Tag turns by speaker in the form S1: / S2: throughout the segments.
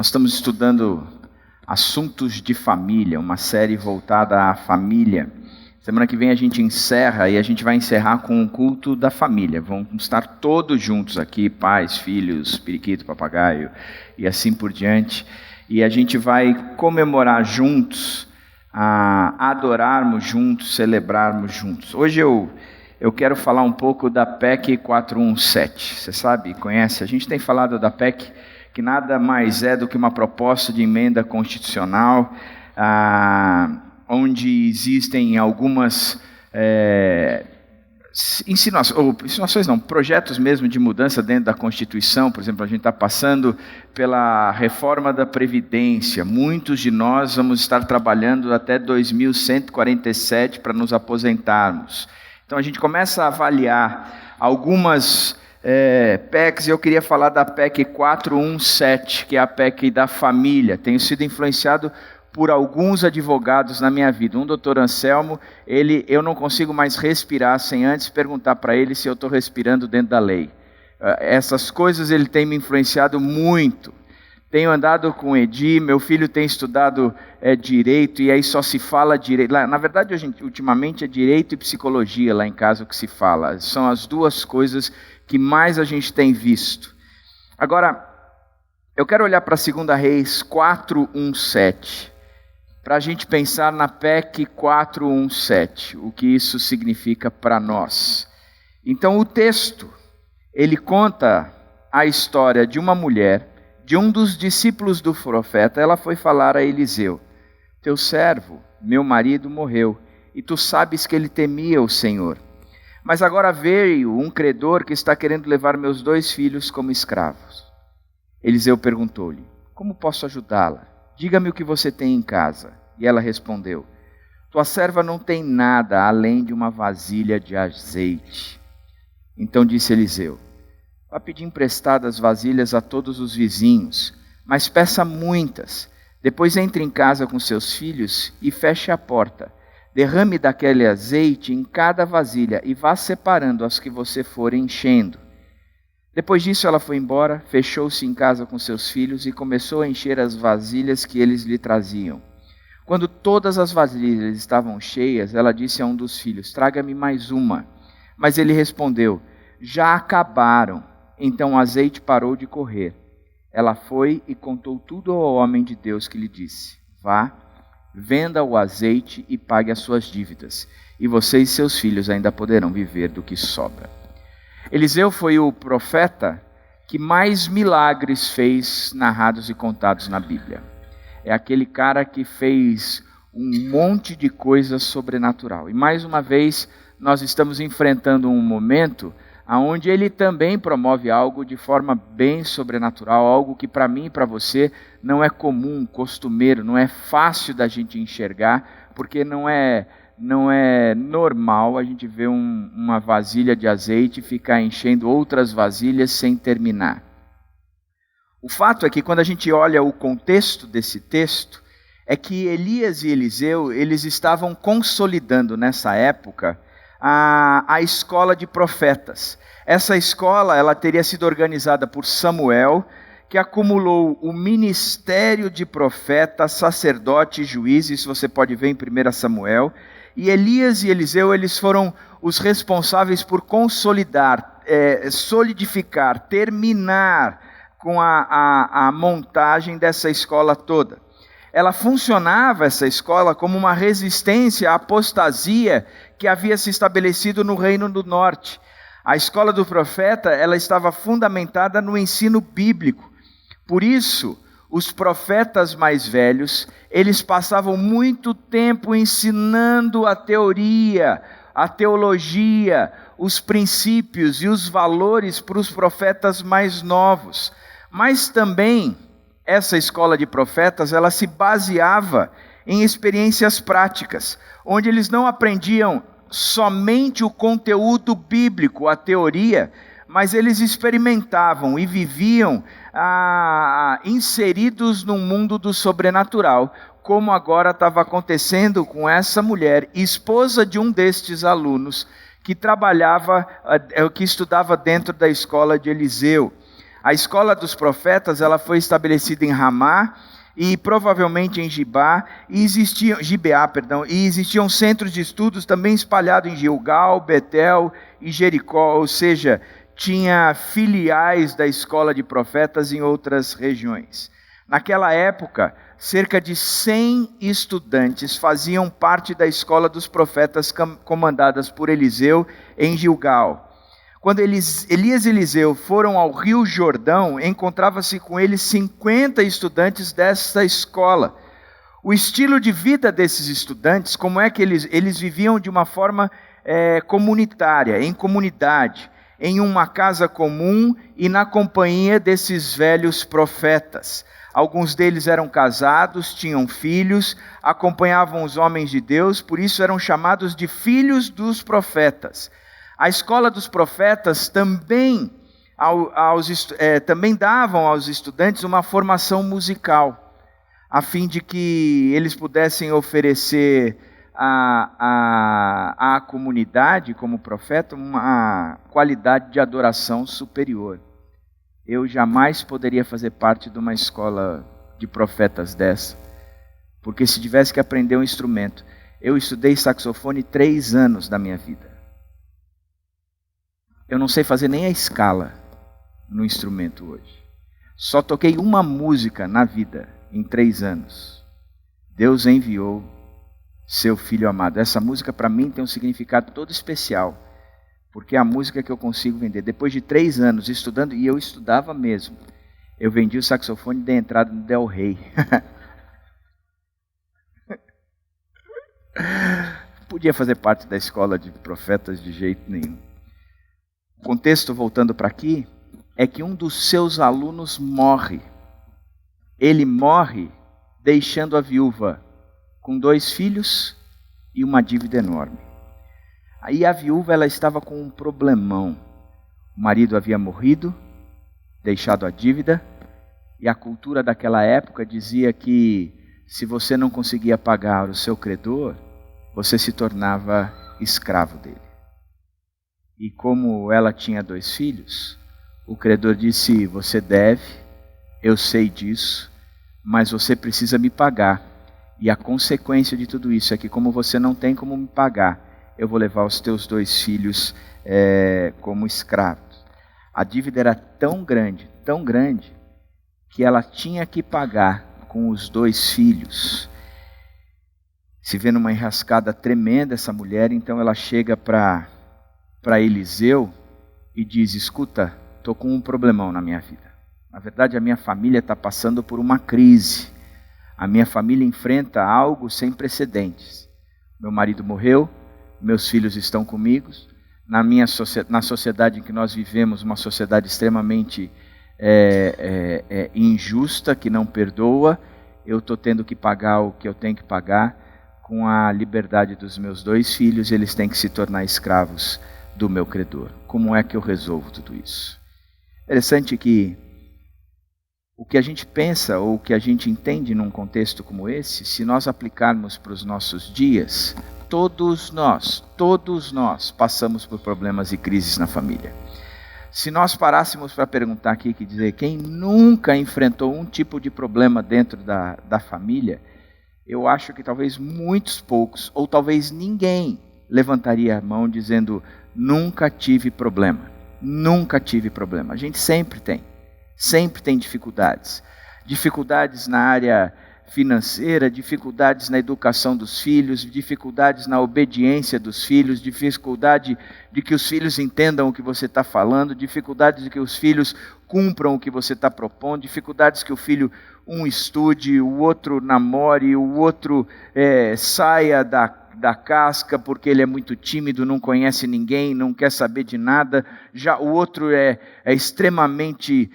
S1: Nós estamos estudando assuntos de família, uma série voltada à família. Semana que vem a gente encerra e a gente vai encerrar com o culto da família. Vamos estar todos juntos aqui, pais, filhos, periquito, papagaio e assim por diante. E a gente vai comemorar juntos, adorarmos juntos, celebrarmos juntos. Hoje eu quero falar um pouco da PEC 417. Você sabe, conhece? A gente tem falado da PEC, que nada mais é do que uma proposta de emenda constitucional, onde existem algumas insinuações não, projetos mesmo de mudança dentro da Constituição. Por exemplo, a gente está passando pela reforma da Previdência. Muitos de nós vamos estar trabalhando até 2147 para nos aposentarmos. Então a gente começa a avaliar algumas PECs, e eu queria falar da PEC 417, que é a PEC da família. Tenho sido influenciado por alguns advogados na minha vida. Um doutor Anselmo, eu não consigo mais respirar sem antes perguntar para ele se eu estou respirando dentro da lei. Essas coisas ele tem me influenciado muito. Tenho andado com o Edi, meu filho tem estudado direito, e aí só se fala direito. Na verdade, ultimamente é direito e psicologia lá em casa o que se fala. São as duas coisas que mais a gente tem visto. Agora, eu quero olhar para 2 Reis 4:17, para a gente pensar na PEC 417, o que isso significa para nós. Então o texto, ele conta a história de uma mulher, de um dos discípulos do profeta. Ela foi falar a Eliseu: teu servo, meu marido, morreu, e tu sabes que ele temia o Senhor. Mas agora veio um credor que está querendo levar meus 2 filhos como escravos. Eliseu perguntou-lhe: como posso ajudá-la? Diga-me o que você tem em casa. E ela respondeu: tua serva não tem nada além de uma vasilha de azeite. Então disse Eliseu: vá pedir emprestadas vasilhas a todos os vizinhos, mas peça muitas. Depois entre em casa com seus filhos e feche a porta. Derrame daquele azeite em cada vasilha e vá separando as que você for enchendo. Depois disso ela foi embora, fechou-se em casa com seus filhos e começou a encher as vasilhas que eles lhe traziam. Quando todas as vasilhas estavam cheias, ela disse a um dos filhos: traga-me mais uma. Mas ele respondeu: já acabaram. Então o azeite parou de correr. Ela foi e contou tudo ao homem de Deus, que lhe disse: vá, venda o azeite e pague as suas dívidas, e você e seus filhos ainda poderão viver do que sobra. Eliseu foi o profeta que mais milagres fez, narrados e contados na Bíblia. É aquele cara que fez um monte de coisas sobrenatural. E mais uma vez, nós estamos enfrentando um momento onde ele também promove algo de forma bem sobrenatural, algo que para mim e para você não é comum, costumeiro, não é fácil da gente enxergar, porque não é normal a gente ver uma vasilha de azeite e ficar enchendo outras vasilhas sem terminar. O fato é que quando a gente olha o contexto desse texto, é que Elias e Eliseu, eles estavam consolidando nessa época a escola de profetas. Essa escola, ela teria sido organizada por Samuel, que acumulou o ministério de profeta, sacerdote e juiz. Isso você pode ver em 1 Samuel. E Elias e Eliseu, eles foram os responsáveis por consolidar, solidificar, terminar com a montagem dessa escola toda. Ela funcionava, essa escola, como uma resistência à apostasia que havia se estabelecido no Reino do Norte. A escola do profeta, ela estava fundamentada no ensino bíblico. Por isso, os profetas mais velhos, eles passavam muito tempo ensinando a teoria, a teologia, os princípios e os valores para os profetas mais novos. Mas também, essa escola de profetas, ela se baseava em experiências práticas, onde eles não aprendiam somente o conteúdo bíblico, a teoria, mas eles experimentavam e viviam inseridos no mundo do sobrenatural, como agora estava acontecendo com essa mulher, esposa de um destes alunos, que estudava dentro da escola de Eliseu. A escola dos profetas, ela foi estabelecida em Ramá e provavelmente em Gibeá, e existiam centros de estudos também espalhados em Gilgal, Betel e Jericó, ou seja, tinha filiais da escola de profetas em outras regiões. Naquela época, cerca de 100 estudantes faziam parte da escola dos profetas comandadas por Eliseu em Gilgal. Quando Elias e Eliseu foram ao Rio Jordão, encontrava-se com eles 50 estudantes dessa escola. O estilo de vida desses estudantes, como é que eles viviam de uma forma comunitária, em comunidade, em uma casa comum e na companhia desses velhos profetas. Alguns deles eram casados, tinham filhos, acompanhavam os homens de Deus, por isso eram chamados de filhos dos profetas. A escola dos profetas também davam aos estudantes uma formação musical, a fim de que eles pudessem oferecer à comunidade, como profeta, uma qualidade de adoração superior. Eu jamais poderia fazer parte de uma escola de profetas dessa, porque se tivesse que aprender um instrumento, eu estudei saxofone 3 anos da minha vida. Eu não sei fazer nem a escala no instrumento hoje. Só toquei uma música na vida em 3 anos. Deus enviou seu Filho amado. Essa música para mim tem um significado todo especial, porque é a música que eu consigo vender. Depois de 3 anos estudando, e eu estudava mesmo, eu vendi o saxofone e dei entrada no Del Rey. Podia fazer parte da escola de profetas de jeito nenhum. O contexto, voltando para aqui, é que um dos seus alunos morre. Ele morre deixando a viúva com 2 filhos e uma dívida enorme. Aí a viúva, ela estava com um problemão. O marido havia morrido, deixado a dívida, e a cultura daquela época dizia que se você não conseguia pagar o seu credor, você se tornava escravo dele. E como ela tinha 2 filhos, o credor disse: você deve, eu sei disso, mas você precisa me pagar. E a consequência de tudo isso é que, como você não tem como me pagar, eu vou levar os teus 2 filhos como escravos. A dívida era tão grande, que ela tinha que pagar com os 2 filhos. Se vê numa enrascada tremenda essa mulher, então ela chega para Eliseu e diz: escuta, estou com um problemão na minha vida. Na verdade, a minha família está passando por uma crise. A minha família enfrenta algo sem precedentes. Meu marido morreu, meus filhos estão comigo. Na sociedade em que nós vivemos, uma sociedade extremamente injusta, que não perdoa, eu estou tendo que pagar o que eu tenho que pagar. Com a liberdade dos meus 2 filhos, eles têm que se tornar escravos do meu credor. Como é que eu resolvo tudo isso? Interessante que o que a gente pensa ou o que a gente entende num contexto como esse, se nós aplicarmos para os nossos dias, todos nós passamos por problemas e crises na família. Se nós parássemos para perguntar aqui, que dizer, quem nunca enfrentou um tipo de problema dentro da família, eu acho que talvez muitos poucos, ou talvez ninguém, levantaria a mão dizendo: nunca tive problema. Nunca tive problema. A gente sempre tem dificuldades. Dificuldades na área financeira, dificuldades na educação dos filhos, dificuldades na obediência dos filhos, dificuldade de que os filhos entendam o que você está falando, dificuldades de que os filhos cumpram o que você está propondo, dificuldades que o filho, um estude, o outro namore, o outro saia da casca porque ele é muito tímido, não conhece ninguém, não quer saber de nada. Já o outro é extremamente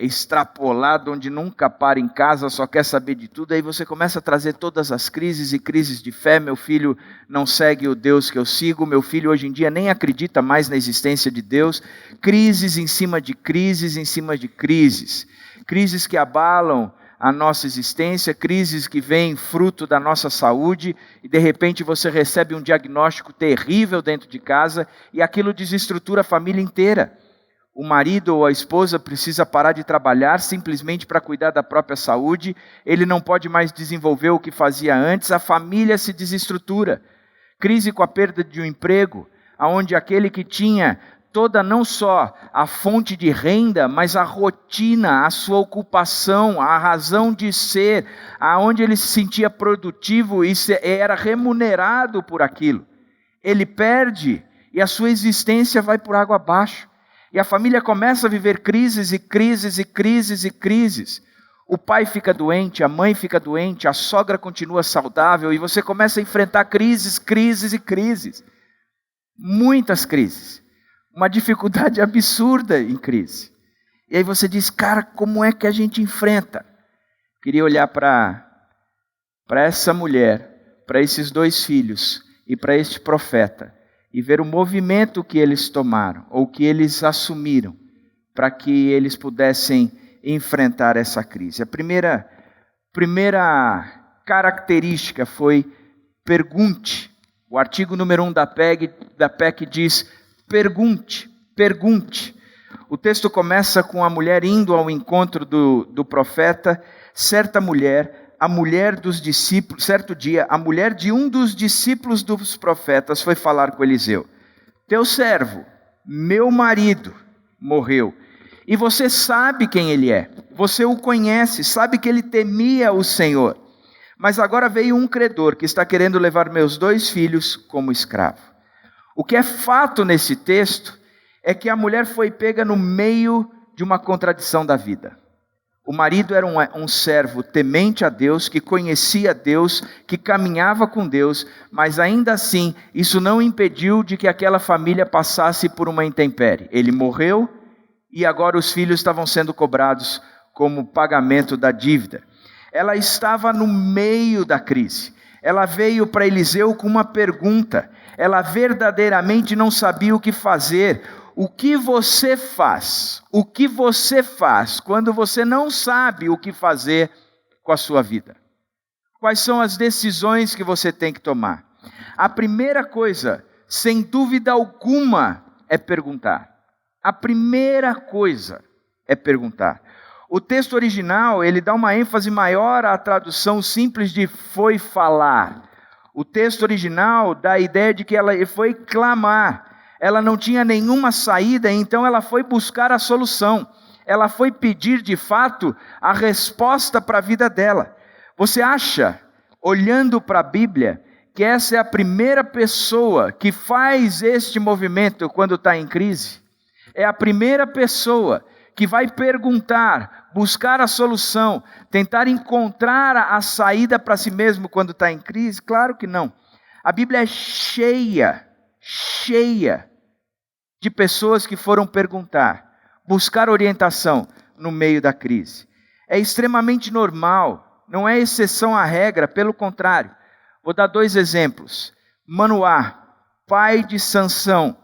S1: extrapolado, onde nunca para em casa, só quer saber de tudo. Aí você começa a trazer todas as crises e crises de fé. Meu filho não segue o Deus que eu sigo, meu filho hoje em dia nem acredita mais na existência de Deus. Crises em cima de crises, em cima de crises. Crises que abalam a nossa existência, crises que vêm fruto da nossa saúde, e de repente você recebe um diagnóstico terrível dentro de casa, e aquilo desestrutura a família inteira. o marido ou a esposa precisa parar de trabalhar simplesmente para cuidar da própria saúde, ele não pode mais desenvolver o que fazia antes, a família se desestrutura. Crise com a perda de um emprego, onde aquele que tinha toda não só a fonte de renda, mas a rotina, a sua ocupação, a razão de ser, aonde ele se sentia produtivo e era remunerado por aquilo. Ele perde e a sua existência vai por água abaixo. E a família começa a viver crises e crises e crises e crises. O pai fica doente, a mãe fica doente, a sogra continua saudável e você começa a enfrentar crises, crises e crises. Muitas crises. Uma dificuldade absurda em crise. E aí você diz, cara, como é que a gente enfrenta? Queria olhar para essa mulher, para esses 2 filhos e para este profeta e ver o movimento que eles tomaram ou que eles assumiram para que eles pudessem enfrentar essa crise. A primeira característica foi pergunte. O artigo número 1 da PEC diz pergunte, pergunte. O texto começa com a mulher indo ao encontro do profeta. Certa mulher, a mulher dos discípulos, certo dia, a mulher de um dos discípulos dos profetas foi falar com Eliseu. Teu servo, meu marido, morreu. E você sabe quem ele é. Você o conhece, sabe que ele temia o Senhor. Mas agora veio um credor que está querendo levar meus 2 filhos como escravo. O que é fato nesse texto é que a mulher foi pega no meio de uma contradição da vida. O marido era um servo temente a Deus, que conhecia Deus, que caminhava com Deus, mas ainda assim, isso não impediu de que aquela família passasse por uma intempérie. Ele morreu e agora os filhos estavam sendo cobrados como pagamento da dívida. Ela estava no meio da crise. Ela veio para Eliseu com uma pergunta. Ela verdadeiramente não sabia o que fazer. O que você faz? O que você faz quando você não sabe o que fazer com a sua vida? Quais são as decisões que você tem que tomar? A primeira coisa, sem dúvida alguma, é perguntar. A primeira coisa é perguntar. O texto original, ele dá uma ênfase maior à tradução simples de foi falar. O texto original dá a ideia de que ela foi clamar. Ela não tinha nenhuma saída, então ela foi buscar a solução. Ela foi pedir, de fato, a resposta para a vida dela. Você acha, olhando para a Bíblia, que essa é a primeira pessoa que faz este movimento quando está em crise? É a primeira pessoa que vai perguntar, buscar a solução, tentar encontrar a saída para si mesmo quando está em crise? Claro que não. A Bíblia é cheia de pessoas que foram perguntar, buscar orientação no meio da crise. É extremamente normal, não é exceção à regra, pelo contrário. Vou dar 2 exemplos. Manoá, pai de Sansão.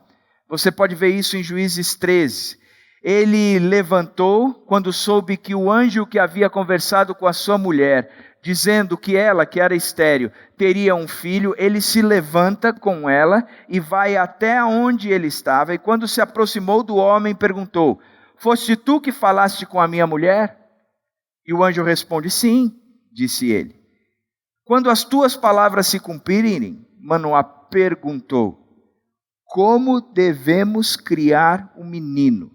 S1: Você pode ver isso em Juízes 13. Ele levantou quando soube que o anjo que havia conversado com a sua mulher, dizendo que ela, que era estéril, teria um filho, ele se levanta com ela e vai até onde ele estava, e quando se aproximou do homem, perguntou, foste tu que falaste com a minha mulher? E o anjo responde, sim, disse ele. Quando as tuas palavras se cumprirem, Manoá perguntou, como devemos criar um menino?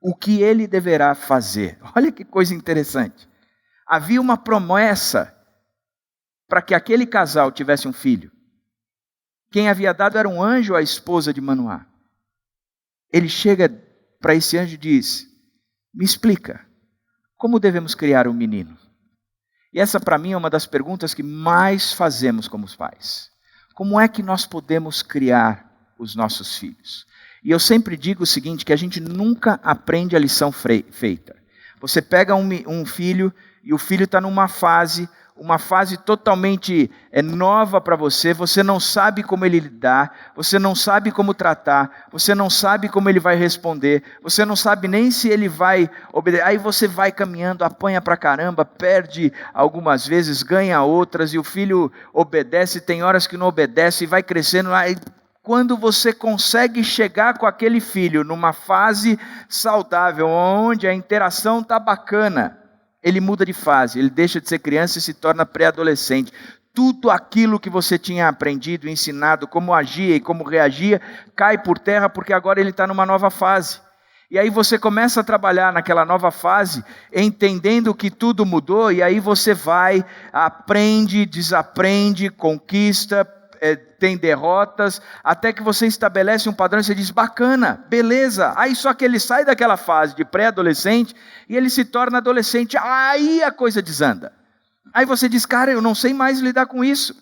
S1: O que ele deverá fazer? Olha que coisa interessante. Havia uma promessa para que aquele casal tivesse um filho. Quem havia dado era um anjo à esposa de Manoá. Ele chega para esse anjo e diz, me explica, como devemos criar um menino? E essa para mim é uma das perguntas que mais fazemos como pais. Como é que nós podemos criar os nossos filhos? E eu sempre digo o seguinte, que a gente nunca aprende a lição feita. Você pega um filho e o filho está numa fase totalmente nova para você, você não sabe como ele lidar, você não sabe como tratar, você não sabe como ele vai responder, você não sabe nem se ele vai obedecer. Aí você vai caminhando, apanha pra caramba, perde algumas vezes, ganha outras, e o filho obedece, tem horas que não obedece, e vai crescendo, aí quando você consegue chegar com aquele filho numa fase saudável, onde a interação está bacana, ele muda de fase, ele deixa de ser criança e se torna pré-adolescente. Tudo aquilo que você tinha aprendido, ensinado, como agia e como reagia, cai por terra porque agora ele está numa nova fase. E aí você começa a trabalhar naquela nova fase, entendendo que tudo mudou, e aí você vai, aprende, desaprende, conquista, tem derrotas, até que você estabelece um padrão e você diz, bacana, beleza. Aí só que ele sai daquela fase de pré-adolescente e ele se torna adolescente, aí a coisa desanda. Aí você diz, cara, eu não sei mais lidar com isso.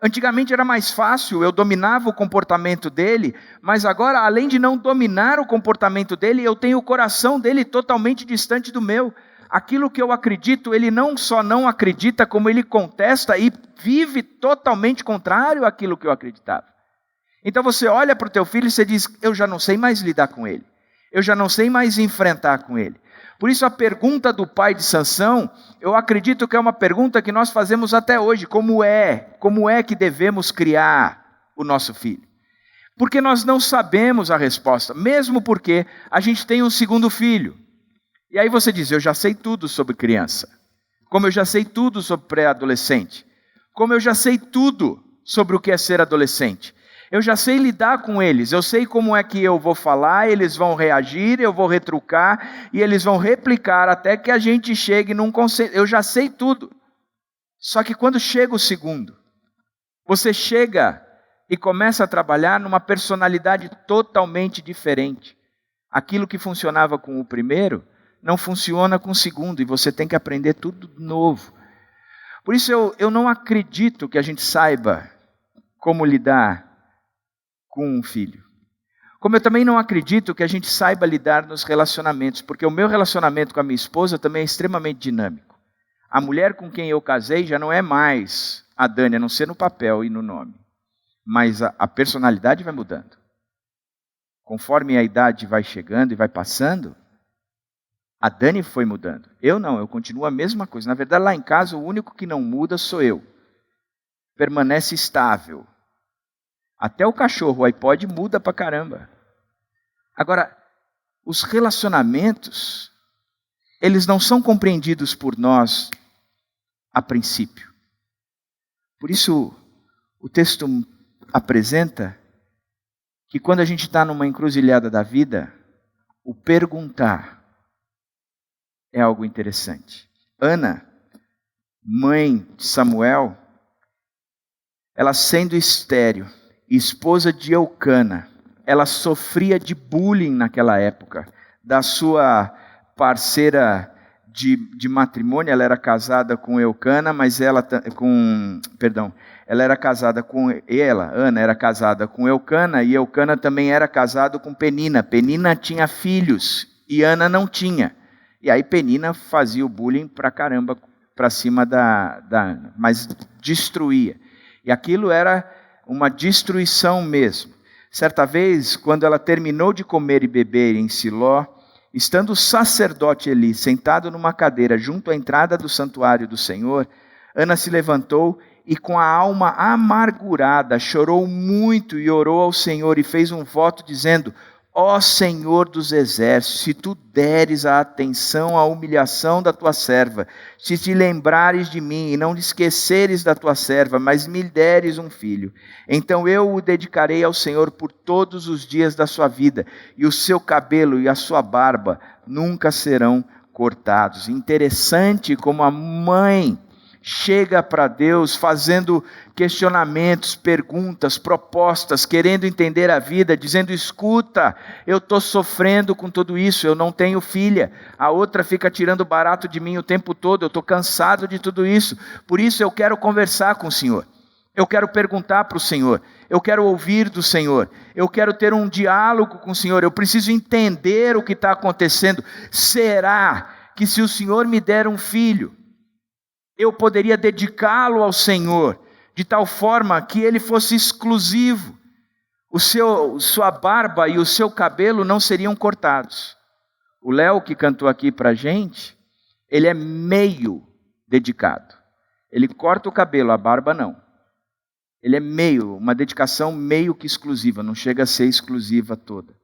S1: Antigamente era mais fácil, eu dominava o comportamento dele, mas agora, além de não dominar o comportamento dele, eu tenho o coração dele totalmente distante do meu. Aquilo que eu acredito, ele não só não acredita, como ele contesta e vive totalmente contrário àquilo que eu acreditava. Então você olha para o teu filho e você diz, eu já não sei mais lidar com ele. Eu já não sei mais enfrentar com ele. Por isso a pergunta do pai de Sansão, eu acredito que é uma pergunta que nós fazemos até hoje. Como é que devemos criar o nosso filho? Porque nós não sabemos a resposta, mesmo porque a gente tem um segundo filho. E aí você diz, eu já sei tudo sobre criança. Como eu já sei tudo sobre pré-adolescente. Como eu já sei tudo sobre o que é ser adolescente. Eu já sei lidar com eles, eu sei como é que eu vou falar, eles vão reagir, eu vou retrucar, e eles vão replicar até que a gente chegue num consenso. Eu já sei tudo. Só que quando chega o segundo, você chega e começa a trabalhar numa personalidade totalmente diferente. Aquilo que funcionava com o primeiro, não funciona com o segundo, e você tem que aprender tudo de novo. Por isso eu não acredito que a gente saiba como lidar com um filho. Como eu também não acredito que a gente saiba lidar nos relacionamentos, porque o meu relacionamento com a minha esposa também é extremamente dinâmico. A mulher com quem eu casei já não é mais a Dani, a não ser no papel e no nome. Mas a personalidade vai mudando. Conforme a idade vai chegando e vai passando, a Dani foi mudando. Eu não, eu continuo a mesma coisa. Na verdade, lá em casa, o único que não muda sou eu. Permanece estável. Até o cachorro, o iPod, muda pra caramba. Agora, os relacionamentos, eles não são compreendidos por nós a princípio. Por isso, o texto apresenta que quando a gente está numa encruzilhada da vida, o perguntar é algo interessante. Ana, mãe de Samuel, ela sendo estéril, esposa de Eucana, ela sofria de bullying naquela época, da sua parceira de matrimônio. Ela era casada com Eucana, mas Ana era casada com Eucana, e Eucana também era casado com Penina. Penina tinha filhos, e Ana não tinha. E aí Penina fazia o bullying pra caramba, pra cima da Ana, mas destruía. E aquilo era uma destruição mesmo. Certa vez, quando ela terminou de comer e beber em Siló, estando o sacerdote Eli sentado numa cadeira junto à entrada do santuário do Senhor, Ana se levantou e com a alma amargurada chorou muito e orou ao Senhor e fez um voto dizendo, ó Senhor dos exércitos, se tu deres a atenção à humilhação da tua serva, se te lembrares de mim e não te esqueceres da tua serva, mas me deres um filho, então eu o dedicarei ao Senhor por todos os dias da sua vida, e o seu cabelo e a sua barba nunca serão cortados. Interessante como a mãe chega para Deus fazendo questionamentos, perguntas, propostas, querendo entender a vida, dizendo, escuta, eu estou sofrendo com tudo isso, eu não tenho filha, a outra fica tirando barato de mim o tempo todo, eu estou cansado de tudo isso, por isso eu quero conversar com o Senhor, eu quero perguntar para o Senhor, eu quero ouvir do Senhor, eu quero ter um diálogo com o Senhor, eu preciso entender o que está acontecendo. Será que se o Senhor me der um filho, eu poderia dedicá-lo ao Senhor, de tal forma que ele fosse exclusivo, sua barba e o seu cabelo não seriam cortados? O Léo, que cantou aqui para a gente, ele é meio dedicado, ele corta o cabelo, a barba não. Ele é meio, uma dedicação meio que exclusiva, não chega a ser exclusiva toda.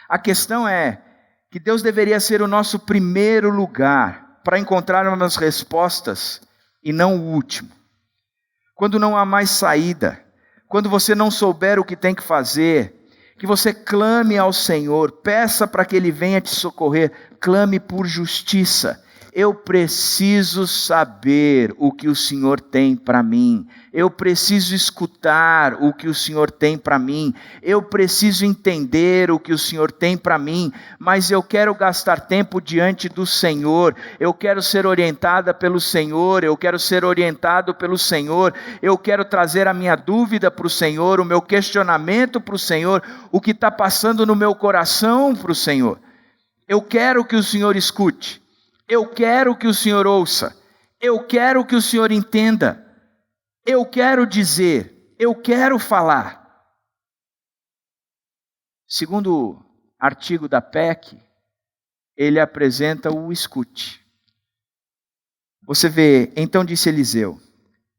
S1: A questão é que Deus deveria ser o nosso primeiro lugar para encontrarmos respostas e não o último. Quando não há mais saída, quando você não souber o que tem que fazer, que você clame ao Senhor, peça para que Ele venha te socorrer, clame por justiça. Eu preciso saber o que o Senhor tem para mim. Eu preciso escutar o que o Senhor tem para mim. Eu preciso entender o que o Senhor tem para mim. Mas eu quero gastar tempo diante do Senhor. Eu quero ser orientada pelo Senhor. Eu quero ser orientado pelo Senhor. Eu quero trazer a minha dúvida para o Senhor, o meu questionamento para o Senhor, o que está passando no meu coração para o Senhor. Eu quero que o Senhor escute. Eu quero que o Senhor ouça, eu quero que o Senhor entenda, eu quero dizer, eu quero falar. Segundo o artigo da PEC, ele apresenta o escute. Você vê, então disse Eliseu,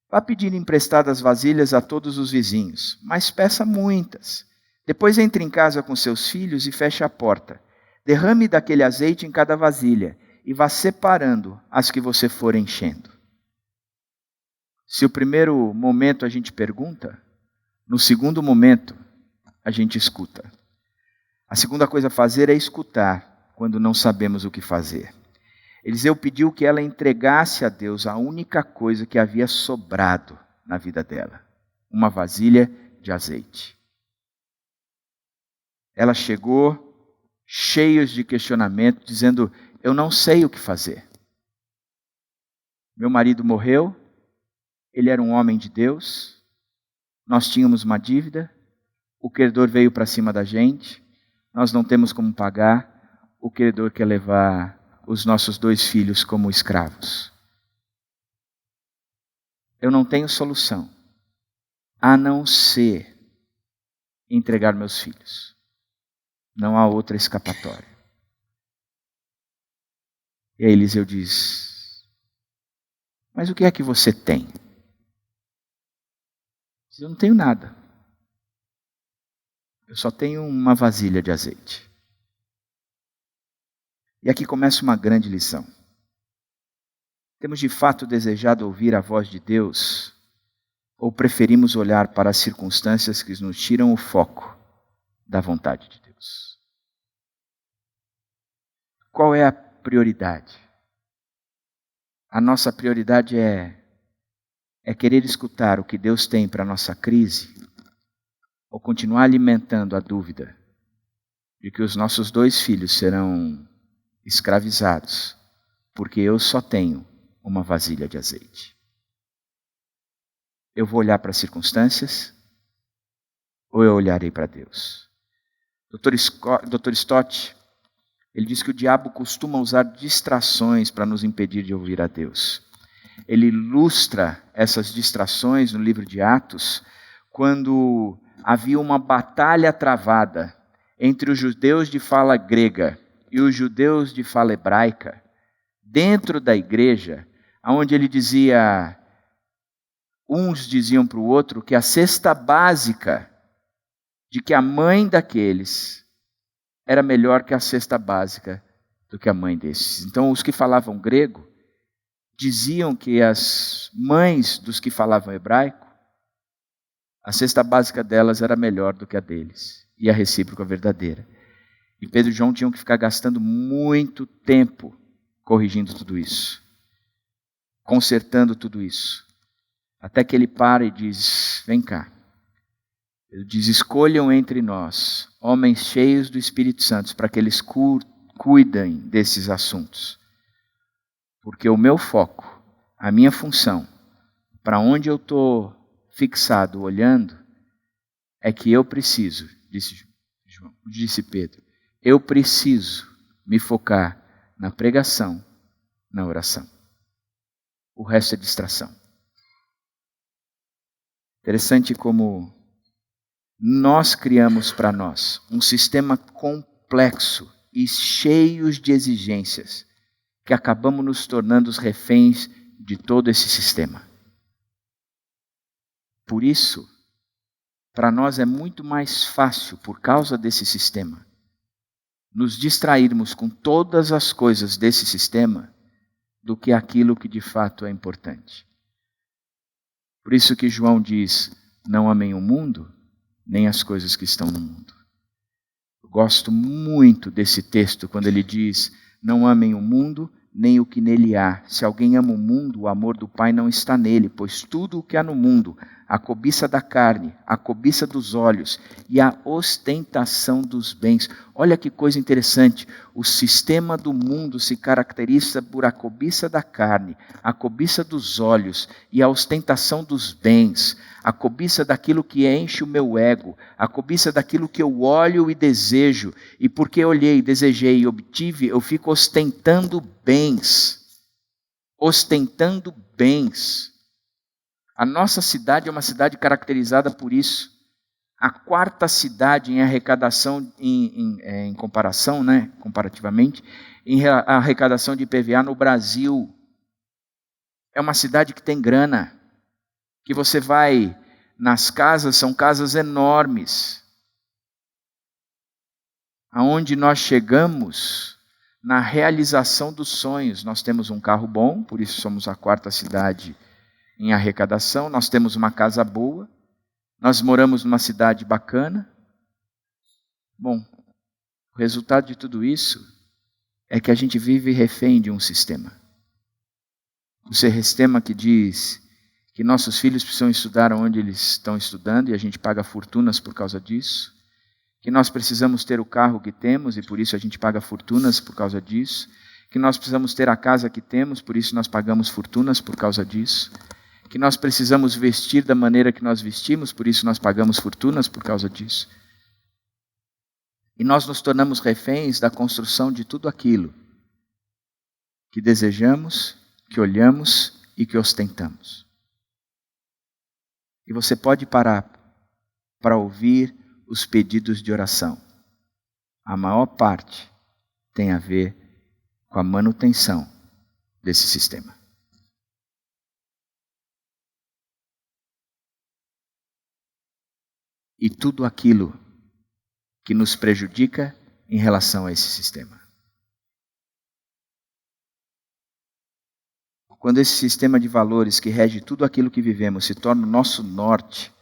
S1: vá pedir emprestadas vasilhas a todos os vizinhos, mas peça muitas. Depois entre em casa com seus filhos e feche a porta. Derrame daquele azeite em cada vasilha, e vá separando as que você for enchendo. Se o primeiro momento a gente pergunta, no segundo momento a gente escuta. A segunda coisa a fazer é escutar quando não sabemos o que fazer. Eliseu pediu que ela entregasse a Deus a única coisa que havia sobrado na vida dela, uma vasilha de azeite. Ela chegou cheia de questionamento, dizendo: eu não sei o que fazer. Meu marido morreu, ele era um homem de Deus, nós tínhamos uma dívida, o credor veio para cima da gente, nós não temos como pagar, o credor quer levar os nossos 2 filhos como escravos. Eu não tenho solução, a não ser entregar meus filhos. Não há outra escapatória. E aí Eliseu diz: mas o que é que você tem? Eu não tenho nada. Eu só tenho uma vasilha de azeite. E aqui começa uma grande lição. Temos de fato desejado ouvir a voz de Deus, ou preferimos olhar para as circunstâncias que nos tiram o foco da vontade de Deus? Qual é a prioridade? A nossa prioridade é querer escutar o que Deus tem para a nossa crise, ou continuar alimentando a dúvida de que os nossos 2 filhos serão escravizados, porque eu só tenho uma vasilha de azeite? Eu vou olhar para as circunstâncias, ou eu olharei para Deus? Dr. Stott, ele diz que o diabo costuma usar distrações para nos impedir de ouvir a Deus. Ele ilustra essas distrações no livro de Atos, quando havia uma batalha travada entre os judeus de fala grega e os judeus de fala hebraica, dentro da igreja, onde ele dizia, uns diziam para o outro que a cesta básica de que a mãe daqueles era melhor que a cesta básica do que a mãe desses. Então, os que falavam grego diziam que as mães dos que falavam hebraico, a cesta básica delas era melhor do que a deles, e a recíproca verdadeira. E Pedro e João tinham que ficar gastando muito tempo corrigindo tudo isso, consertando tudo isso, até que ele para e diz: vem cá. Ele diz: escolham entre nós homens cheios do Espírito Santo para que eles cuidem desses assuntos. Porque o meu foco, a minha função, para onde eu estou fixado, olhando, é que eu preciso, disse Pedro, eu preciso me focar na pregação, na oração. O resto é distração. Interessante como nós criamos para nós um sistema complexo e cheio de exigências, que acabamos nos tornando os reféns de todo esse sistema. Por isso, para nós é muito mais fácil, por causa desse sistema, nos distrairmos com todas as coisas desse sistema do que aquilo que de fato é importante. Por isso que João diz, não amem o mundo, nem as coisas que estão no mundo. Eu gosto muito desse texto, quando ele diz, não amem o mundo, nem o que nele há. Se alguém ama o mundo, o amor do Pai não está nele, pois tudo o que há no mundo, a cobiça da carne, a cobiça dos olhos e a ostentação dos bens. Olha que coisa interessante, o sistema do mundo se caracteriza por a cobiça da carne, a cobiça dos olhos e a ostentação dos bens, a cobiça daquilo que enche o meu ego, a cobiça daquilo que eu olho e desejo, e porque olhei, desejei e obtive, eu fico ostentando bens. Ostentando bens. A nossa cidade é uma cidade caracterizada por isso. A quarta cidade em arrecadação, em comparação, né, comparativamente, em arrecadação de IPVA no Brasil. É uma cidade que tem grana. Que você vai nas casas, são casas enormes. Aonde nós chegamos na realização dos sonhos. Nós temos um carro bom, por isso somos a quarta cidade em arrecadação. Nós temos uma casa boa. Nós moramos numa cidade bacana. Bom, o resultado de tudo isso é que a gente vive refém de um sistema. O sistema que diz que nossos filhos precisam estudar onde eles estão estudando e a gente paga fortunas por causa disso. Que nós precisamos ter o carro que temos e por isso a gente paga fortunas por causa disso. Que nós precisamos ter a casa que temos, por isso nós pagamos fortunas por causa disso. Que nós precisamos vestir da maneira que nós vestimos, por isso nós pagamos fortunas por causa disso. E nós nos tornamos reféns da construção de tudo aquilo que desejamos, que olhamos e que ostentamos. E você pode parar para ouvir os pedidos de oração. A maior parte tem a ver com a manutenção desse sistema. E tudo aquilo que nos prejudica em relação a esse sistema. Quando esse sistema de valores que rege tudo aquilo que vivemos se torna o nosso norte,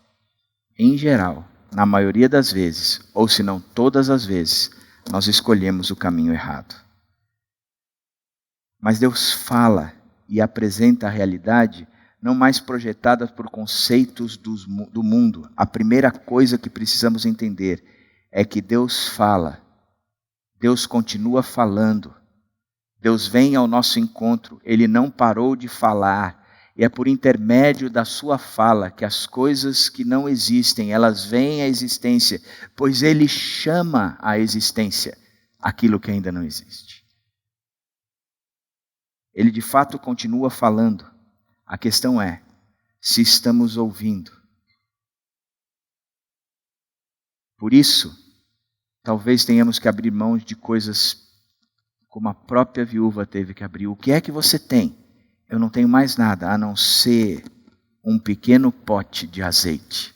S1: em geral, na maioria das vezes, ou se não todas as vezes, nós escolhemos o caminho errado. Mas Deus fala e apresenta a realidade não mais projetada por conceitos do mundo. A primeira coisa que precisamos entender é que Deus fala, Deus continua falando, Deus vem ao nosso encontro, Ele não parou de falar, e é por intermédio da sua fala que as coisas que não existem, elas vêm à existência, pois Ele chama à existência aquilo que ainda não existe. Ele de fato continua falando. A questão é, se estamos ouvindo. Por isso, talvez tenhamos que abrir mão de coisas como a própria viúva teve que abrir. O que é que você tem? Eu não tenho mais nada, a não ser um pequeno pote de azeite.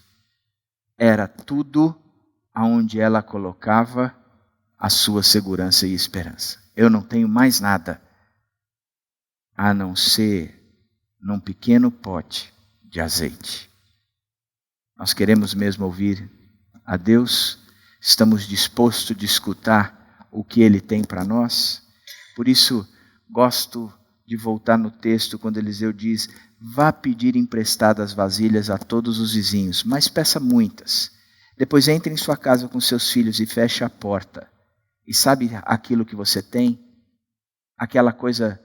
S1: Era tudo aonde ela colocava a sua segurança e esperança. Eu não tenho mais nada, a não ser num pequeno pote de azeite. Nós queremos mesmo ouvir a Deus? Estamos dispostos de escutar o que Ele tem para nós? Por isso, gosto de voltar no texto quando Eliseu diz, vá pedir emprestadas vasilhas a todos os vizinhos, mas peça muitas. Depois entre em sua casa com seus filhos e feche a porta. E sabe aquilo que você tem? Aquela coisa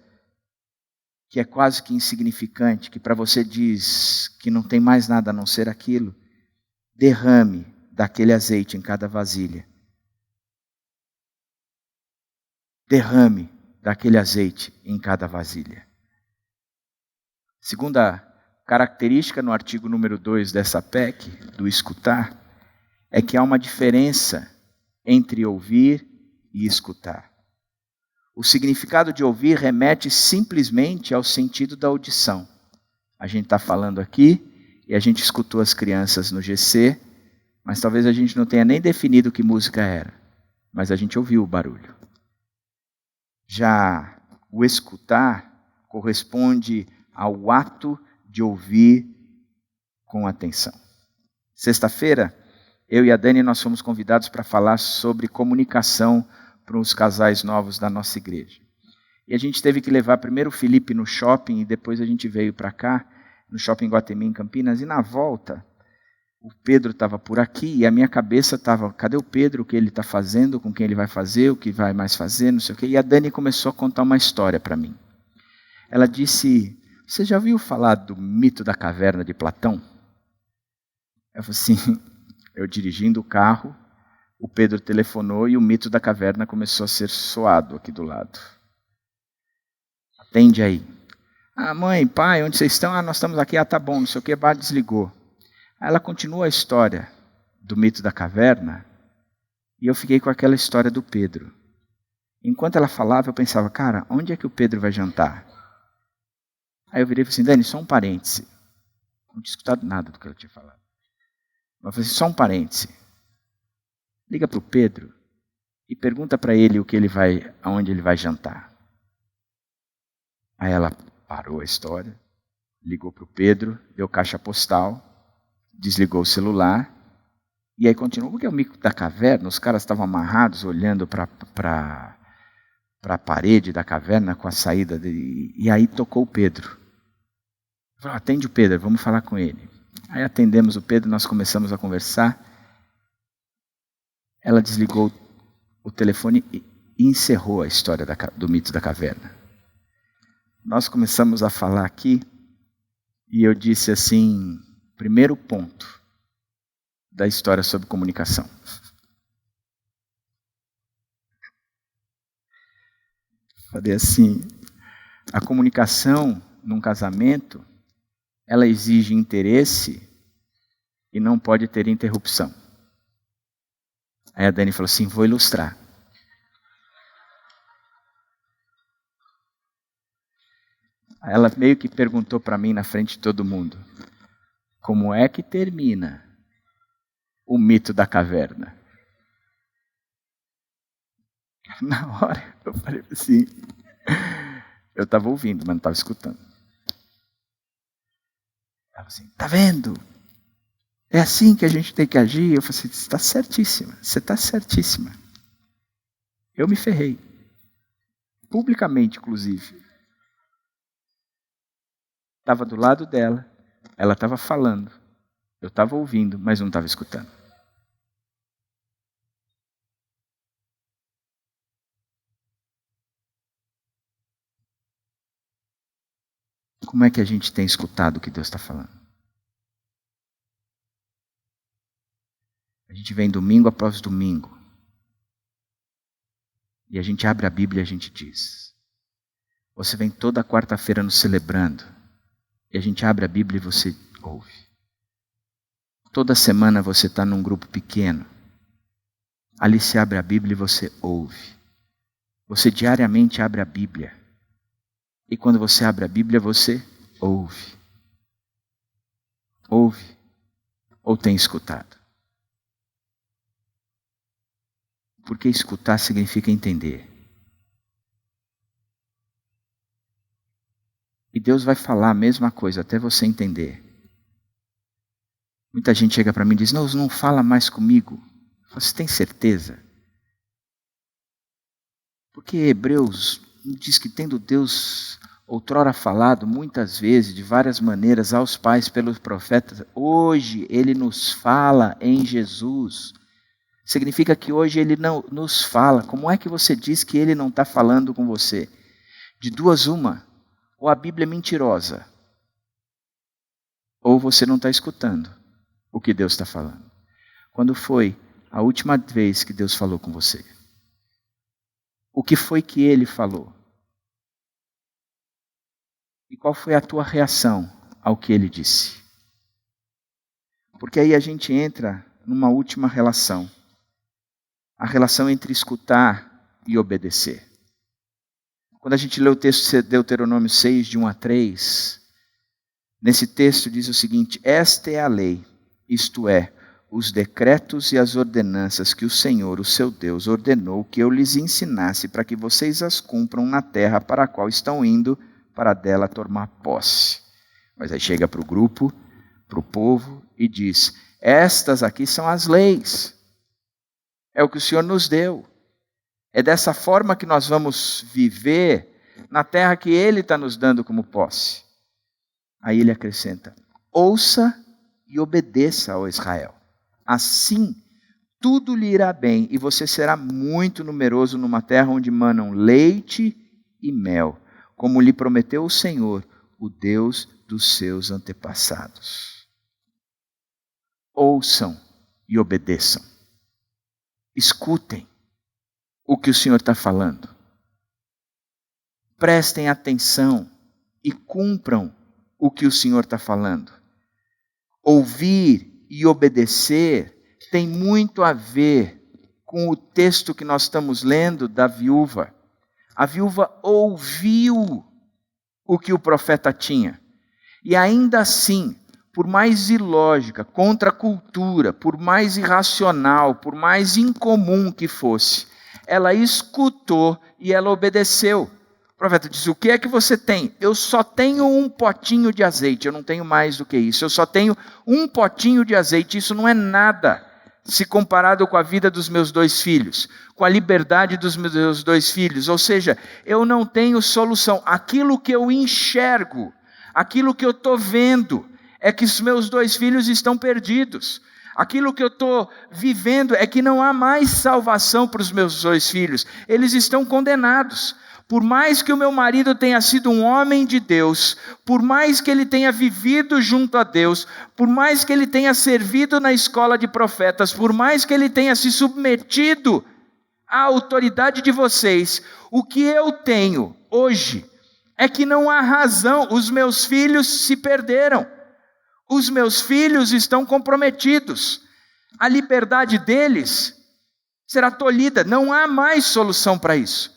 S1: que é quase que insignificante, que para você diz que não tem mais nada a não ser aquilo, derrame daquele azeite em cada vasilha. Derrame daquele azeite em cada vasilha. Segunda característica no artigo número 2 dessa PEC, do escutar, é que há uma diferença entre ouvir e escutar. O significado de ouvir remete simplesmente ao sentido da audição. A gente está falando aqui e a gente escutou as crianças no GC Mas talvez a gente não tenha nem definido que música era, mas a gente ouviu o barulho. Já o escutar corresponde ao ato de ouvir com atenção. Sexta-feira, eu e a Dani, nós fomos convidados para falar sobre comunicação para os casais novos da nossa igreja. E a gente teve que levar primeiro o Felipe no shopping e depois a gente veio para cá, no shopping Guatemi, em Campinas, e na volta, o Pedro estava por aqui e a minha cabeça estava, cadê o Pedro, o que ele está fazendo, com quem ele vai fazer, o que vai mais fazer, não sei o quê. E a Dani começou a contar uma história para mim. Ela disse, você já ouviu falar do mito da caverna de Platão? Eu falei assim, eu dirigindo o carro, o Pedro telefonou e o mito da caverna começou a ser soado aqui do lado. Atende aí. Ah, mãe, pai, onde vocês estão? Ah, nós estamos aqui. Ah, tá bom, não sei o que, desligou. Aí ela continua a história do mito da caverna e eu fiquei com aquela história do Pedro. Enquanto ela falava, eu pensava, cara, onde é que o Pedro vai jantar? Aí eu virei e falei assim, Dani, só um parêntese. Não tinha escutado nada do que ela tinha falado. Mas eu falei assim, só um parêntese. Liga para o Pedro e pergunta para ele aonde ele vai jantar. Aí ela parou a história, ligou para o Pedro, deu caixa postal, desligou o celular, e aí continuou, porque é o mito da caverna, os caras estavam amarrados, olhando para a parede da caverna com a saída dele, e aí tocou o Pedro. Falou, atende o Pedro, vamos falar com ele. Aí atendemos o Pedro, nós começamos a conversar, ela desligou o telefone e encerrou a história do mito da caverna. Nós começamos a falar aqui, e eu disse assim, primeiro ponto da história sobre comunicação. Falei assim, a comunicação num casamento, ela exige interesse e não pode ter interrupção. Aí a Dani falou assim, vou ilustrar. Ela meio que perguntou para mim na frente de todo mundo, como é que termina o mito da caverna? Na hora eu falei assim, eu estava ouvindo, mas não estava escutando. Ela assim, tá vendo? É assim que a gente tem que agir. Eu falei assim, você está certíssima, você está certíssima. Eu me ferrei. Publicamente, inclusive. Estava do lado dela, ela estava falando, eu estava ouvindo, mas não estava escutando. Como é que a gente tem escutado o que Deus está falando? A gente vem domingo após domingo. E a gente abre a Bíblia e a gente diz. Você vem toda quarta-feira nos celebrando. E a gente abre a Bíblia e você ouve. Toda semana você está num grupo pequeno. Ali se abre a Bíblia e você ouve. Você diariamente abre a Bíblia. E quando você abre a Bíblia, você ouve. Ouve ou tem escutado? Porque escutar significa entender. E Deus vai falar a mesma coisa até você entender. Muita gente chega para mim e diz, não fala mais comigo. Você tem certeza? Porque Hebreus diz que tendo Deus outrora falado muitas vezes, de várias maneiras, aos pais pelos profetas, hoje Ele nos fala em Jesus. Significa que hoje Ele não nos fala. Como é que você diz que Ele não está falando com você? De duas uma, ou a Bíblia é mentirosa, ou você não está escutando o que Deus está falando. Quando foi a última vez que Deus falou com você? O que foi que Ele falou? E qual foi a tua reação ao que Ele disse? Porque aí a gente entra numa última relação. A relação entre escutar e obedecer. Quando a gente lê o texto de Deuteronômio 6, de 1 a 3, nesse texto diz o seguinte, esta é a lei, isto é, os decretos e as ordenanças que o Senhor, o seu Deus, ordenou que eu lhes ensinasse para que vocês as cumpram na terra para a qual estão indo, para dela tomar posse. Mas aí chega para o grupo, para o povo, e diz: estas aqui são as leis. É o que o Senhor nos deu. É dessa forma que nós vamos viver na terra que Ele está nos dando como posse. Aí ele acrescenta: ouça e obedeça, ó Israel. Assim, tudo lhe irá bem e você será muito numeroso numa terra onde manam leite e mel, como lhe prometeu o Senhor, o Deus dos seus antepassados. Ouçam e obedeçam. Escutem o que o Senhor está falando. Prestem atenção e cumpram o que o Senhor está falando. Ouvir e obedecer tem muito a ver com o texto que nós estamos lendo da viúva. A viúva ouviu o que o profeta tinha. E ainda assim, por mais ilógica, contra a cultura, por mais irracional, por mais incomum que fosse, ela escutou e ela obedeceu. O profeta disse: o que é que você tem? Eu só tenho um potinho de azeite, eu não tenho mais do que isso. Eu só tenho um potinho de azeite, isso não é nada se comparado com a vida dos meus 2 filhos, com a liberdade dos meus 2 filhos. Ou seja, eu não tenho solução. Aquilo que eu enxergo, aquilo que eu estou vendo, é que os meus 2 filhos estão perdidos. Aquilo que eu estou vivendo é que não há mais salvação para os meus 2 filhos. Eles estão condenados. Por mais que o meu marido tenha sido um homem de Deus, por mais que ele tenha vivido junto a Deus, por mais que ele tenha servido na escola de profetas, por mais que ele tenha se submetido à autoridade de vocês, o que eu tenho hoje é que não há razão, os meus filhos se perderam, os meus filhos estão comprometidos, a liberdade deles será tolhida, não há mais solução para isso.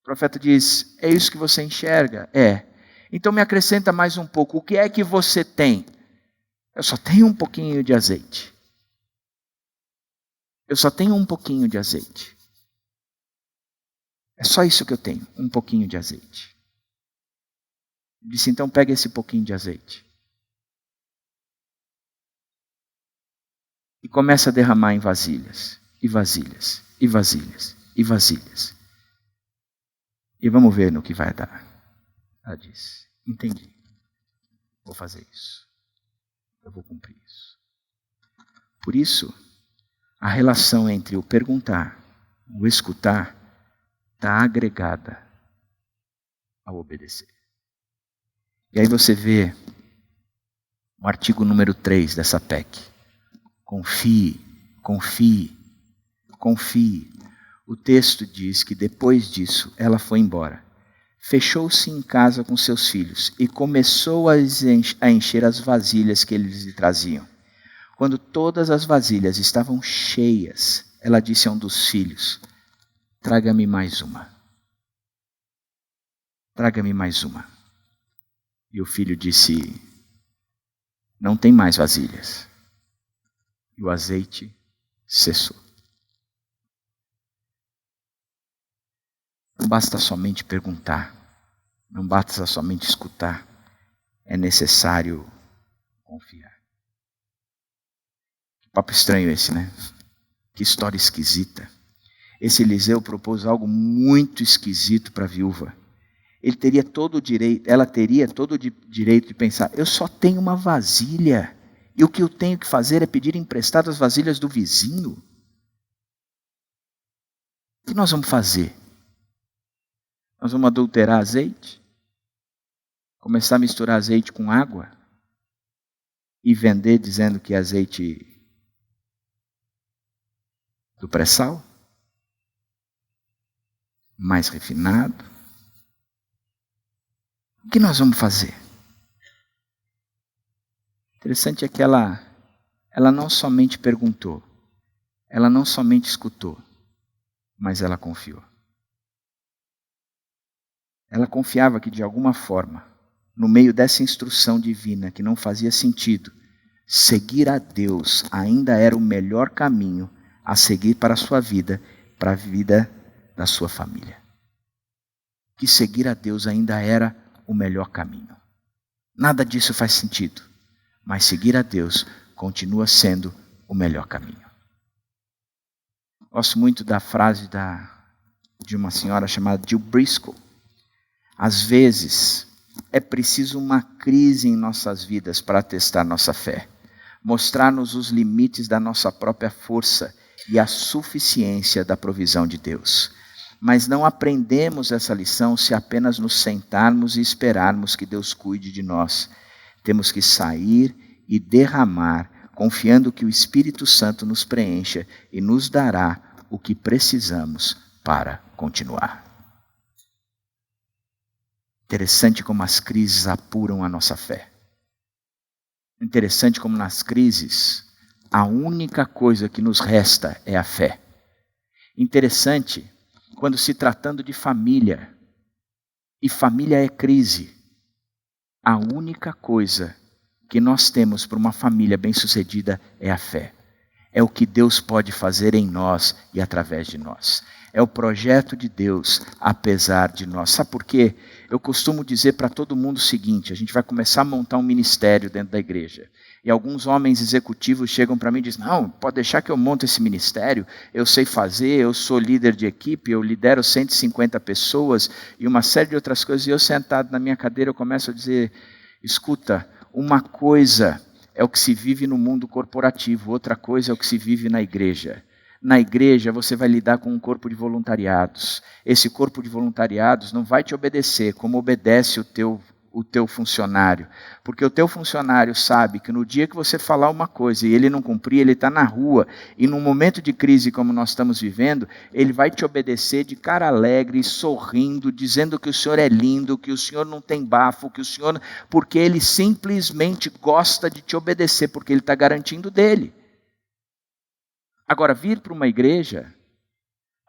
S1: O profeta diz: é isso que você enxerga? É. Então me acrescenta mais um pouco. O que é que você tem? Eu só tenho um pouquinho de azeite. Eu só tenho um pouquinho de azeite. É só isso que eu tenho, um pouquinho de azeite. Ele disse: então pega esse pouquinho de azeite e começa a derramar em vasilhas, e vasilhas, e vasilhas, e vasilhas. E vamos ver no que vai dar. Ela disse: entendi. Vou fazer isso. Eu vou cumprir isso. Por isso, a relação entre o perguntar, o escutar, está agregada ao obedecer. E aí você vê o artigo número 3 dessa PEC. Confie, confie, confie. O texto diz que depois disso ela foi embora. Fechou-se em casa com seus filhos e começou a encher as vasilhas que eles lhe traziam. Quando todas as vasilhas estavam cheias, ela disse a um dos filhos: traga-me mais uma. Traga-me mais uma. E o filho disse: não tem mais vasilhas. E o azeite cessou. Não basta somente perguntar, não basta somente escutar, é necessário confiar. Que papo estranho esse, né? Que história esquisita. Esse Eliseu propôs algo muito esquisito para a viúva. Ele teria todo o direito, ela teria todo o direito de pensar: eu só tenho uma vasilha, e o que eu tenho que fazer é pedir emprestado as vasilhas do vizinho. O que nós vamos fazer? Nós vamos adulterar azeite? Começar a misturar azeite com água? E vender dizendo que é azeite do pré-sal? Mais refinado? O que nós vamos fazer? Interessante é que ela não somente perguntou, ela não somente escutou, mas ela confiou. Ela confiava que de alguma forma, no meio dessa instrução divina que não fazia sentido, seguir a Deus ainda era o melhor caminho a seguir para a sua vida, para a vida da sua família. Que seguir a Deus ainda era o melhor caminho. Nada disso faz sentido, mas seguir a Deus continua sendo o melhor caminho. Gosto muito da frase de uma senhora chamada Jill Briscoe. Às vezes, é preciso uma crise em nossas vidas para testar nossa fé, mostrar-nos os limites da nossa própria força e a suficiência da provisão de Deus. Mas não aprendemos essa lição se apenas nos sentarmos e esperarmos que Deus cuide de nós. Temos que sair e derramar, confiando que o Espírito Santo nos preencha e nos dará o que precisamos para continuar. Interessante como as crises apuram a nossa fé. Interessante como nas crises, a única coisa que nos resta é a fé. Interessante quando se tratando de família, e família é crise, a única coisa que nós temos para uma família bem-sucedida é a fé. É o que Deus pode fazer em nós e através de nós. É o projeto de Deus, apesar de nós. Sabe por quê? Eu costumo dizer para todo mundo o seguinte: a gente vai começar a montar um ministério dentro da igreja. E alguns homens executivos chegam para mim e dizem: não, pode deixar que eu monte esse ministério, eu sei fazer, eu sou líder de equipe, eu lidero 150 pessoas e uma série de outras coisas. E eu sentado na minha cadeira, eu começo a dizer: escuta, uma coisa é o que se vive no mundo corporativo, outra coisa é o que se vive na igreja. Na igreja você vai lidar com um corpo de voluntariados. Esse corpo de voluntariados não vai te obedecer como obedece o teu funcionário. Porque o teu funcionário sabe que no dia que você falar uma coisa e ele não cumprir, ele está na rua. E num momento de crise como nós estamos vivendo, ele vai te obedecer de cara alegre, sorrindo, dizendo que o Senhor é lindo, que o Senhor não tem bafo, que o Senhor... porque ele simplesmente gosta de te obedecer, porque ele está garantindo dele. Agora, vir para uma igreja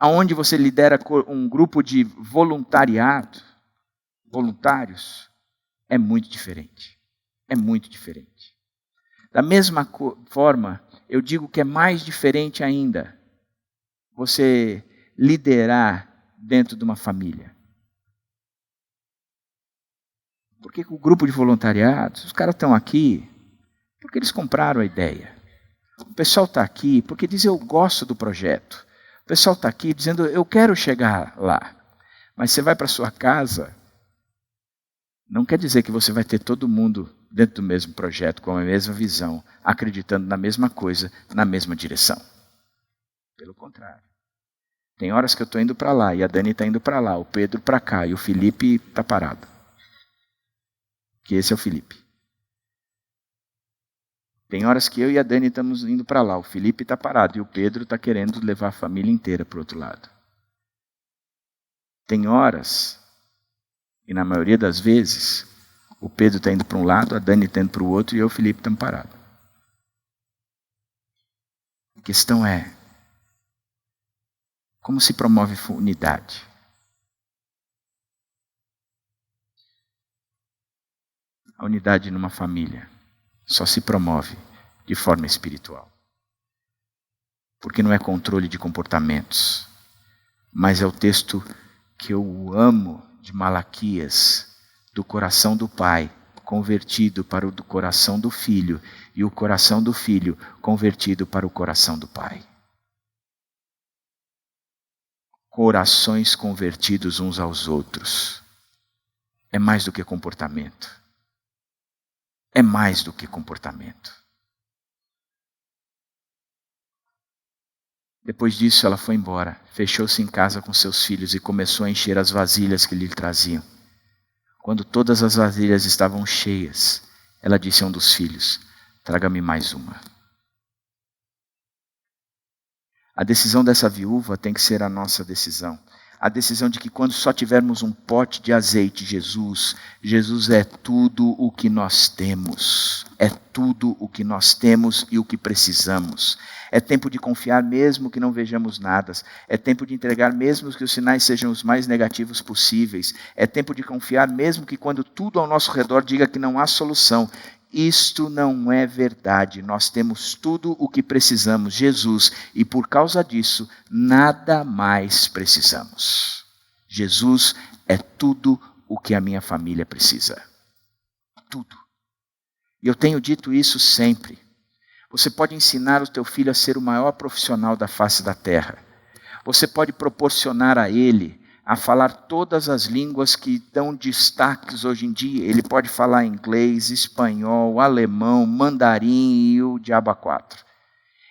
S1: onde você lidera um grupo de voluntários, é muito diferente. É muito diferente. Da mesma forma, eu digo que é mais diferente ainda você liderar dentro de uma família. Porque o grupo de voluntariados, os caras estão aqui porque eles compraram a ideia. O pessoal está aqui porque diz: eu gosto do projeto. O pessoal está aqui dizendo: eu quero chegar lá. Mas você vai para sua casa, não quer dizer que você vai ter todo mundo dentro do mesmo projeto, com a mesma visão, acreditando na mesma coisa, na mesma direção. Pelo contrário. Tem horas que eu estou indo para lá, e a Dani está indo para lá, o Pedro para cá, e o Felipe está parado. Que esse é o Felipe. Tem horas que eu e a Dani estamos indo para lá, o Felipe está parado, e o Pedro está querendo levar a família inteira para o outro lado. Tem horas, e na maioria das vezes, o Pedro está indo para um lado, a Dani está indo para o outro, e eu e o Felipe estamos parados. A questão é: como se promove unidade? A unidade numa família só se promove de forma espiritual. Porque não é controle de comportamentos, mas é o texto que eu amo de Malaquias, do coração do pai convertido para o do coração do filho, e o coração do filho convertido para o coração do pai. Corações convertidos uns aos outros. É mais do que comportamento. É mais do que comportamento. Depois disso ela foi embora, fechou-se em casa com seus filhos e começou a encher as vasilhas que lhe traziam. Quando todas as vasilhas estavam cheias, ela disse a um dos filhos: traga-me mais uma. A decisão dessa viúva tem que ser a nossa decisão. A decisão de que quando só tivermos um pote de azeite, Jesus é tudo o que nós temos. É tudo o que nós temos e o que precisamos. É tempo de confiar mesmo que não vejamos nada. É tempo de entregar mesmo que os sinais sejam os mais negativos possíveis. É tempo de confiar mesmo que quando tudo ao nosso redor diga que não há solução. isto não é verdade. Nós temos tudo o que precisamos, Jesus, e por causa disso, nada mais precisamos. Jesus é tudo o que a minha família precisa. Tudo. E eu tenho dito isso sempre. Você pode ensinar o teu filho a ser o maior profissional da face da terra. Você pode proporcionar a ele a falar todas as línguas que dão destaques hoje em dia. Ele pode falar inglês, espanhol, alemão, mandarim e o diabo a quatro.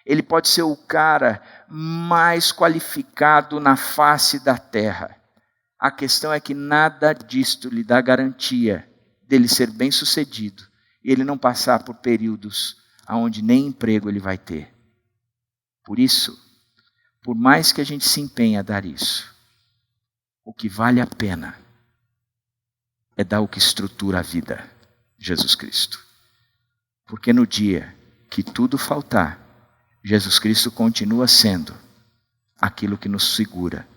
S1: Ele pode ser o cara mais qualificado na face da terra. A questão é que nada disto lhe dá garantia dele ser bem-sucedido e ele não passar por períodos onde nem emprego ele vai ter. Por isso, por mais que a gente se empenhe a dar isso, o que vale a pena é dar o que estrutura a vida, Jesus Cristo. Porque no dia que tudo faltar, Jesus Cristo continua sendo aquilo que nos segura,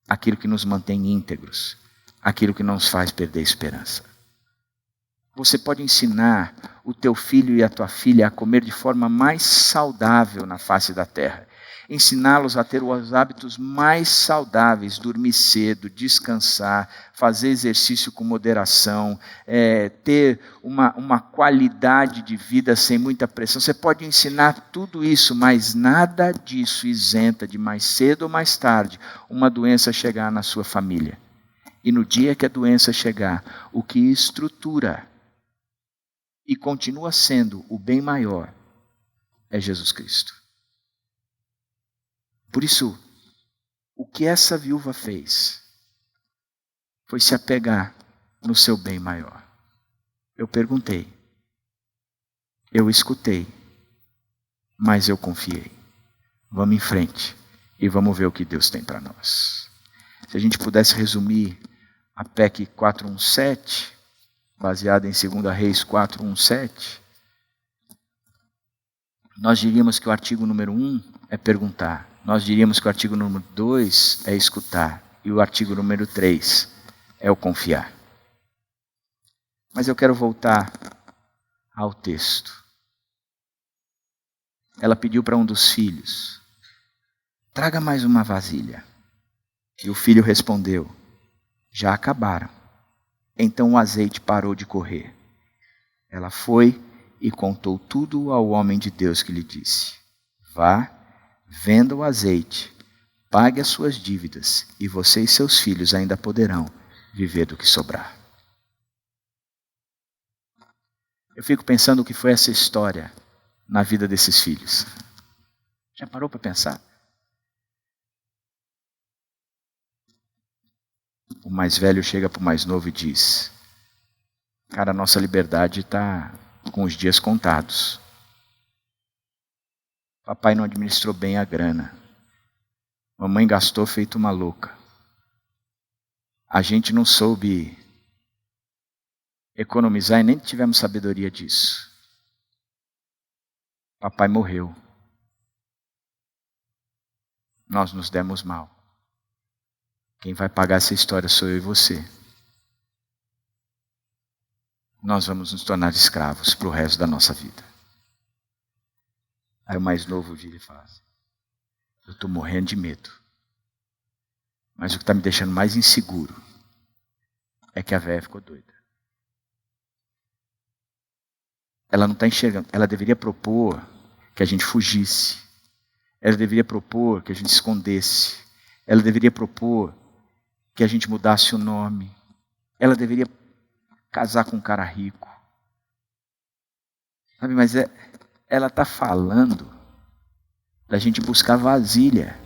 S1: aquilo que nos mantém íntegros, aquilo que nos faz perder a esperança. Você pode ensinar o teu filho e a tua filha a comer de forma mais saudável na face da terra. Ensiná-los a ter os hábitos mais saudáveis, dormir cedo, descansar, fazer exercício com moderação, ter uma qualidade de vida sem muita pressão. Você pode ensinar tudo isso, mas nada disso isenta de mais cedo ou mais tarde uma doença chegar na sua família. E no dia que a doença chegar, o que estrutura e continua sendo o bem maior é Jesus Cristo. Por isso, o que essa viúva fez foi se apegar no seu bem maior. Eu perguntei, eu escutei, mas eu confiei. Vamos em frente e vamos ver o que Deus tem para nós. Se a gente pudesse resumir a PEC 417, baseada em 2 Reis 4:17, nós diríamos que o artigo número 1 é perguntar. Nós diríamos que o artigo número 2 é escutar. E o artigo número 3 é o confiar. Mas eu quero voltar ao texto. Ela pediu para um dos filhos: traga mais uma vasilha. E o filho respondeu: já acabaram. Então o azeite parou de correr. Ela foi e contou tudo ao homem de Deus, que lhe disse: vá, venda o azeite, pague as suas dívidas, e você e seus filhos ainda poderão viver do que sobrar. Eu fico pensando o que foi essa história na vida desses filhos. Já parou para pensar? O mais velho chega para o mais novo e diz: cara, a nossa liberdade está com os dias contados. Papai não administrou bem a grana. Mamãe gastou feito uma louca. A gente não soube economizar e nem tivemos sabedoria disso. Papai morreu. Nós nos demos mal. Quem vai pagar essa história sou eu e você. Nós vamos nos tornar escravos para o resto da nossa vida. Aí o mais novo vira e fala assim: eu estou morrendo de medo. Mas o que está me deixando mais inseguro é que a velha ficou doida. Ela não está enxergando. Ela deveria propor que a gente fugisse. Ela deveria propor que a gente escondesse. Ela deveria propor que a gente mudasse o nome. Ela deveria casar com um cara rico. Sabe, mas ela está falando da gente buscar vasilha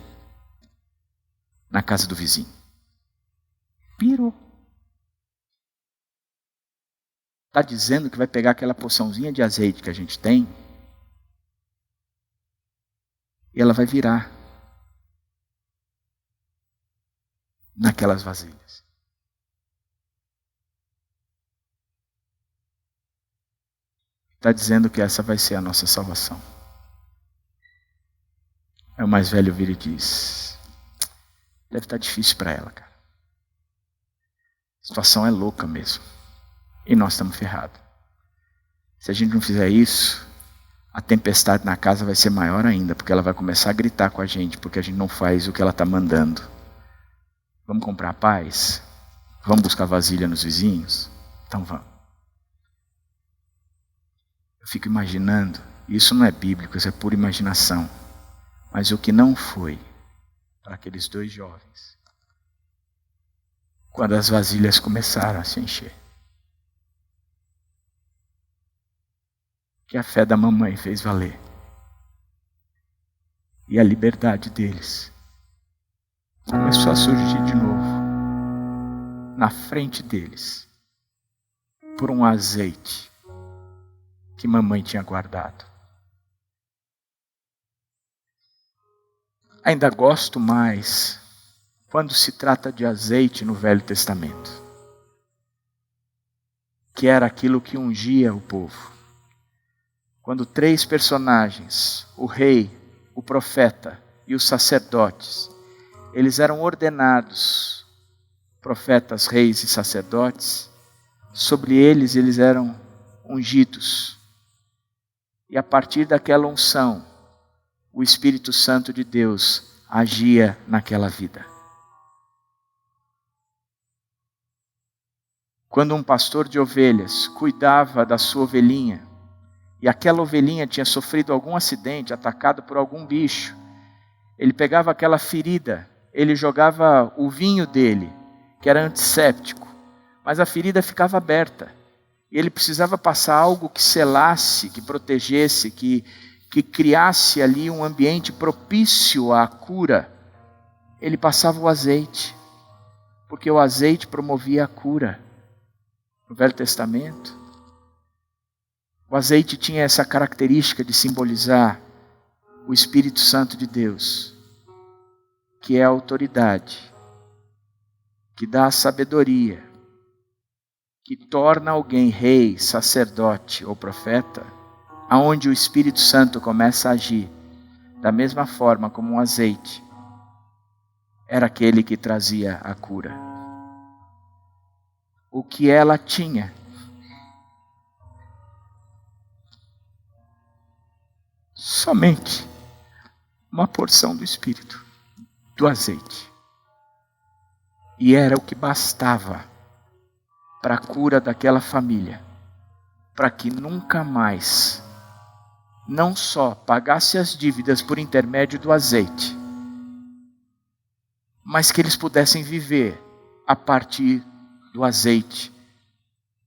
S1: na casa do vizinho. Pirou. Está dizendo que vai pegar aquela porçãozinha de azeite que a gente tem e ela vai virar naquelas vasilhas. Está dizendo que essa vai ser a nossa salvação. Aí o mais velho vira e diz: deve estar difícil para ela, cara. A situação é louca mesmo. E nós estamos ferrados. Se a gente não fizer isso, a tempestade na casa vai ser maior ainda, porque ela vai começar a gritar com a gente, porque a gente não faz o que ela está mandando. Vamos comprar paz? Vamos buscar vasilha nos vizinhos? Então vamos. Eu fico imaginando, isso não é bíblico, isso é pura imaginação. Mas o que não foi para aqueles 2 jovens, quando as vasilhas começaram a se encher, que a fé da mamãe fez valer. E a liberdade deles começou a surgir de novo, na frente deles, por um azeite que mamãe tinha guardado. Ainda gosto mais quando se trata de azeite no Velho Testamento, que era aquilo que ungia o povo. Quando 3 personagens, o rei, o profeta e os sacerdotes, eles eram ordenados, profetas, reis e sacerdotes, sobre eles eram ungidos. E a partir daquela unção, o Espírito Santo de Deus agia naquela vida. Quando um pastor de ovelhas cuidava da sua ovelhinha, e aquela ovelhinha tinha sofrido algum acidente, atacado por algum bicho, ele pegava aquela ferida, ele jogava o vinho dele, que era antisséptico, mas a ferida ficava aberta. E ele precisava passar algo que selasse, que protegesse, que criasse ali um ambiente propício à cura. Ele passava o azeite, porque o azeite promovia a cura. No Velho Testamento, o azeite tinha essa característica de simbolizar o Espírito Santo de Deus, que é a autoridade, que dá a sabedoria, que torna alguém rei, sacerdote ou profeta, aonde o Espírito Santo começa a agir, da mesma forma como um azeite, era aquele que trazia a cura. O que ela tinha somente uma porção do Espírito, do azeite. E era o que bastava para a cura daquela família, para que nunca mais, não só pagasse as dívidas por intermédio do azeite, mas que eles pudessem viver a partir do azeite,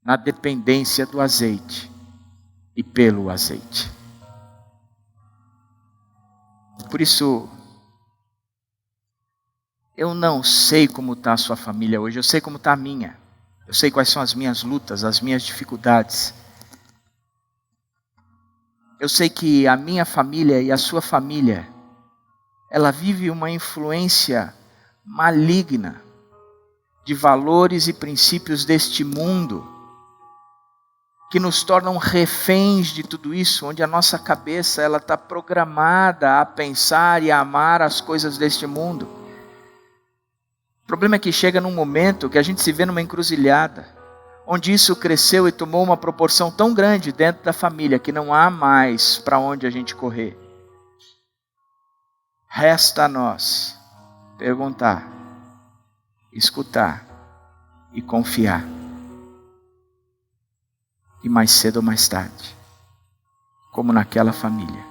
S1: na dependência do azeite e pelo azeite. Por isso, eu não sei como está a sua família hoje, eu sei como está a minha. Eu sei quais são as minhas lutas, as minhas dificuldades. Eu sei que a minha família e a sua família, ela vive uma influência maligna de valores e princípios deste mundo, que nos tornam reféns de tudo isso, onde a nossa cabeça ela está programada a pensar e a amar as coisas deste mundo. O problema é que chega num momento que a gente se vê numa encruzilhada, onde isso cresceu e tomou uma proporção tão grande dentro da família, que não há mais para onde a gente correr. Resta a nós perguntar, escutar e confiar. E mais cedo ou mais tarde, como naquela família,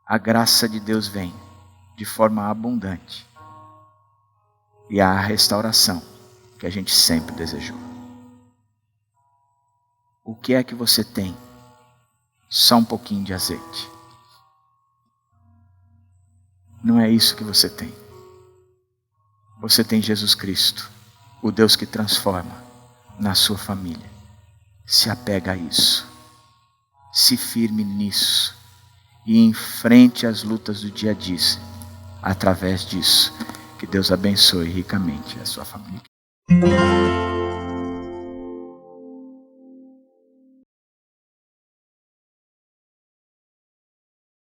S1: a graça de Deus vem de forma abundante. E há a restauração que a gente sempre desejou. O que é que você tem? Só um pouquinho de azeite. Não é isso que você tem. Você tem Jesus Cristo, o Deus que transforma na sua família. Se apega a isso. Se firme nisso. E enfrente as lutas do dia a dia. Através disso. Que Deus abençoe ricamente a sua família.